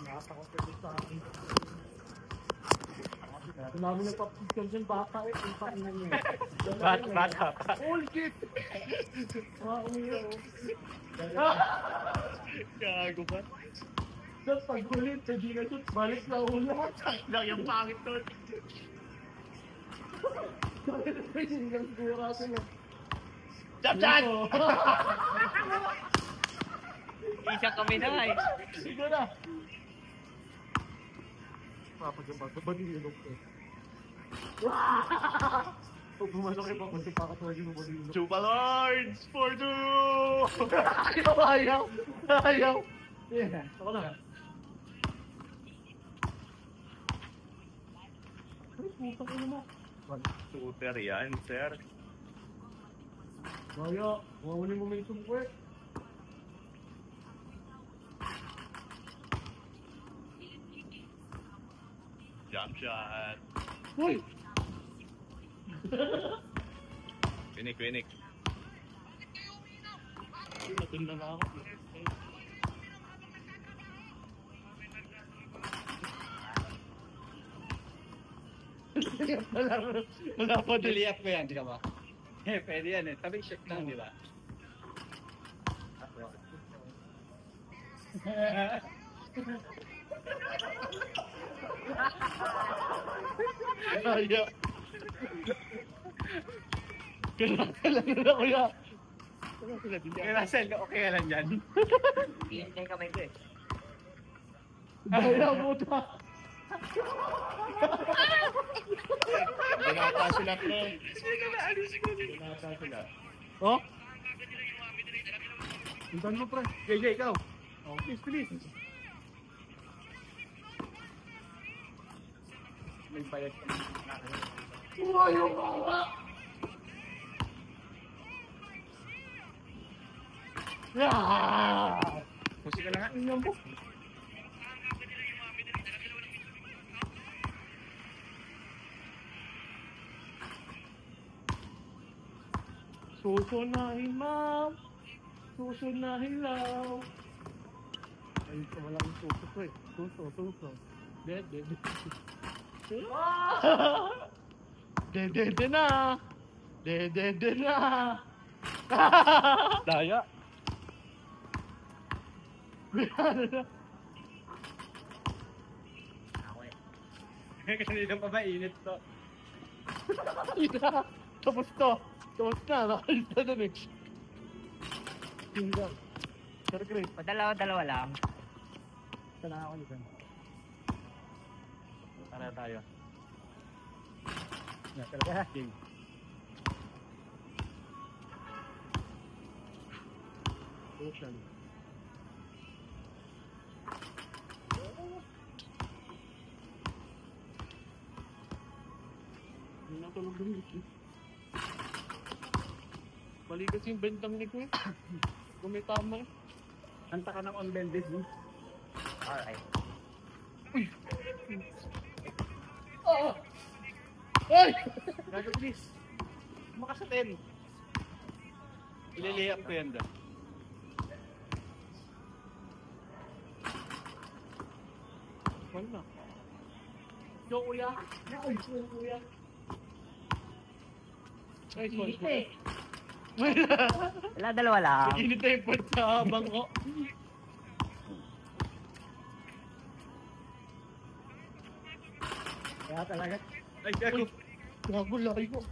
Nakakapagod sa akin. Marami nagpapagod dyan bata eh. Ang pakinan niya. Bata pa. All kit! Mauyo. Gago ba? Tapos pag ulit, hindi na shoot, balik sa ulo. Lang yung pangit nun. Hanggang siguro sila. Jab! Isa kami na eh. Sige na. Papagabag, ba't hindi yun ako? Pag pumasok kayo pa, kung pakatawagin mo ba din? Chupa Lords! For two! Ayaw! Ayaw! Yeah, ako na. Ay, putang ina mo. Super yan, sir. Kaya, mawala yung momentum ko eh. Jump shot. Uy! Pinik. Natunda na ako. Wala pa diliap ko yan, di ka ba? Eh, pwede yan eh. Tabi shot lang, di ba? Kaya. Kinasal lang na kuya. Kaya Russell, okay ka lang dyan. Hihintay kamay ko eh. Kaya puta. Binata sila ko. Binata sila. Oh? Hintan mo pre. JJ, ikaw. Oh, please. May bayad ka na. Uy, yung mga! Musika lang nga. Tingnan mo. Susunahin, ma'am. Susunahin lang. Ay, walang suso ko eh. Suso. Dead. Dead na. Dead na. Daya. Ako eh. Kanina pa ba init to? Tapos na. Nakalista na eh. Tingnan. Sir Chris. Padalawa-dalawa lang. Sana ako dito. Para tayo. Na talaga. Game. Ocean. Hindi na tulog ng ito. Bali kasi yung bentang ni ko eh. Kung may tama eh. Kanta ka ng on bendis mo. Alright. Ah! Ay! Gago please. Makasatin. Ililihap ko yan da. Wala. Yo, kuya. Ay, kuya. Ay, Init eh. Wala. Wala, dalawa lang. Init na yung pwede sa bangko. Kaya talaga. Ay, gago. Gago, laki ko.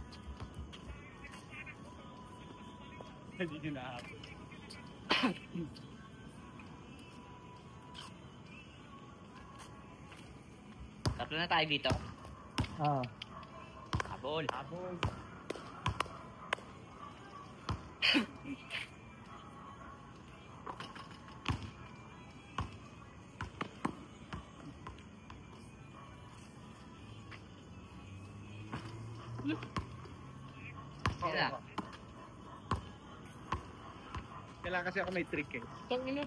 Hindi nyo nakapos. Tatlo na tayo dito. Ah. Habol. Sila. Kailangan kasi ako may trick eh. Tangina.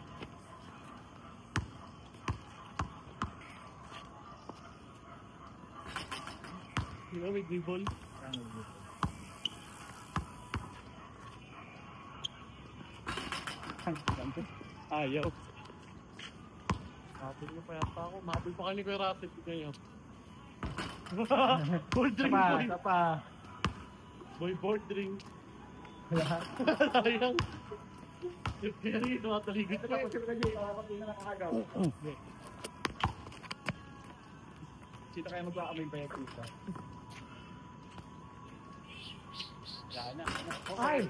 Di ba may dribble? Ayaw. Mabul mo pa yata ako. Mabul pa kami kay Rapid ngayon. Board drink, Sapa, boy. sapa. Boy, board drink. Wala. Sayang. Yung Perry, tumataligid Ito ka. tapos yung kanya, ako na nakakagaw. Sino kaya magkakamay ba yung pizza? Wala na. Ay!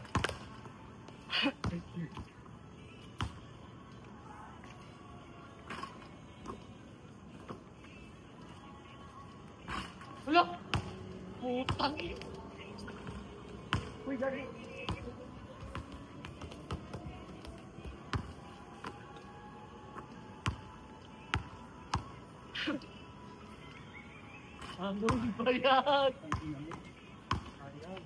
Wala! Putang ina. Uy, gagi. Ano ba yan? Ayaw.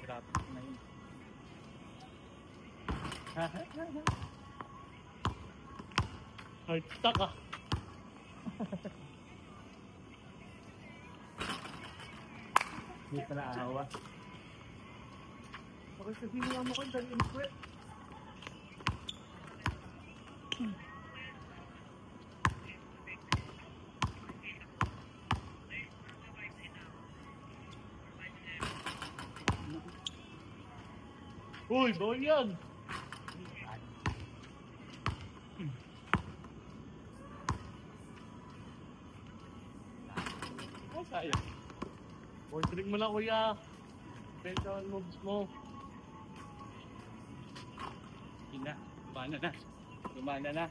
Grabe na yun. Heart stuck ah. Hindi pa naawa. Bakit sabihin nga mo ko yung dali sweat? Uy, bawal yan! Oh, sayang. Board drink mo lang kuya. Benta ang moves mo. Ina, lumana na. Lumana na.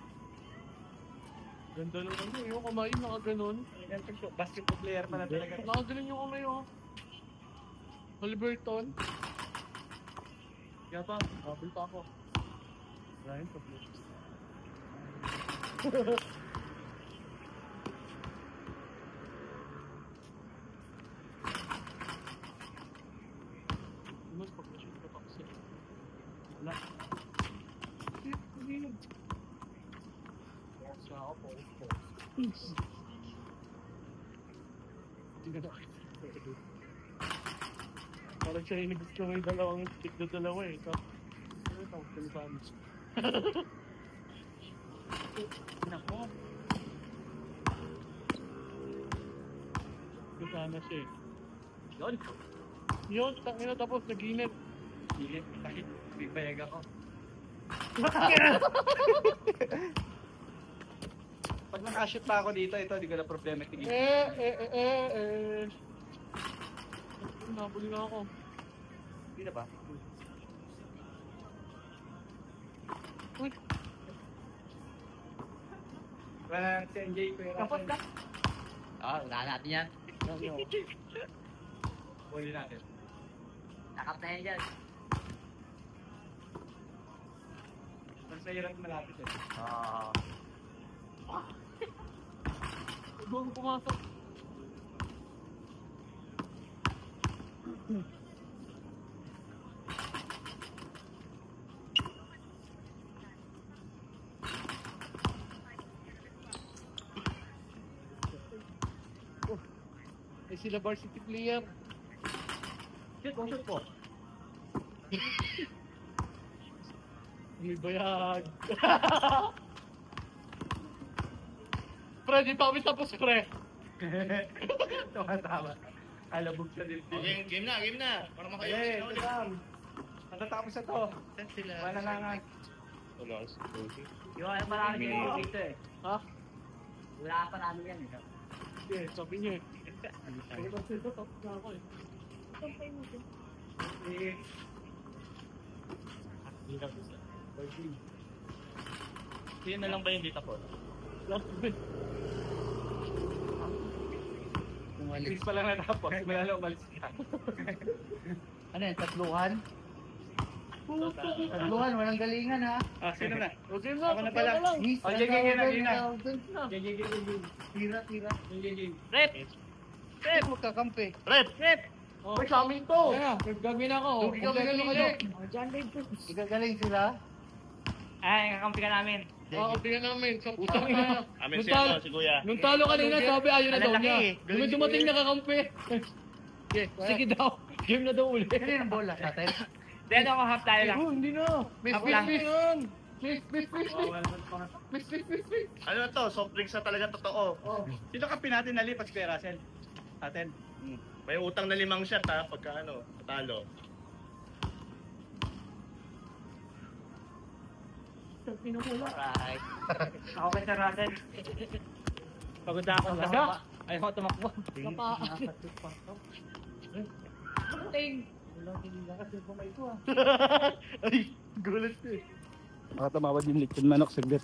Ganda lang ano yung kamay, nakaganon. Basketball player pa na talaga. Nakaganon yung kamay oh. Haliburton. Kaya pa, habol pa ako. Ryan, pag-blue. Mas pag-shoot ka pa kasi. Wala. Hindi. Sa ako po. Hindi na nakita. Parang siya yung gusto may dalawang stick na dalawa eh. So, ano ito? Kalisamis. Nako. Gusto na siya eh. Yun. Yun, tangina tapos nag-init. Hilit. Bakit? May bayag ako. Pag nakashoot pa ako dito, ito, di ko na problema tingin. Nabuli na ako. Hindi na ba? Uy, Wala na si NJ pero... Kapot ka. Oo, unahan natin yan. Huli natin. Nakap na yan dyan. Mas mahirap malapit eh. Oo. doon pumasok. Eh sila varsity player. Shoot po. May bayag. Pre, di pa kami tapos, pre. Tama. Alabog sa dibdib. Okay, game na. Para makayo Eh, sila ito ulit. lang. Natatapos na to. Saan sila? Wala na nga. Wala si Cody. Yung ano pa namin yung dito eh. Ha? Wala pa namin yan eh. Sige, sabi niya eh. Sabi ko sila, tapos na ako eh. Eh, Yun na lang ba yung dito po? Last bit. Umalis pa lang natapos. Wala na umalis ka. Ano yan, tatluhan? Puto. Tatluhan, walang galingan ha. Ah, sino na? Okay na, Ako na pala. Miss, Oh, sige, sige, sige na. na. Gigi. Tira. Gigi. Rep! Rep! Magkakampi. Red! Rep! Oh, sa amin to. Gagawin ako. Dugi kami na kayo. Igagaling sila. Ay, kakampi ka namin. Oo, tingnan namin. So, Utang ina. Amin siya si Kuya. Nung talo kanina, sabi ayaw na daw Malalaki niya. eh. Nung dumating nakakampi. Sige daw. Game na daw ulit. Ano yung bola sa atin? Dito ako half tayo lang. Oh, hindi na. Ako lang. Yan. Ano na to? Soft drinks na talaga totoo. Sino ka natin nalipas kay Russell? Atin. May utang na 5 shot ha, pagka ano, patalo. Alright. Ako kay Sir Russell. Pagod na ako. Ayaw ko tumakbo. Ting. Ay, gulat ko eh. Baka tumawad yung lechon manok saglit.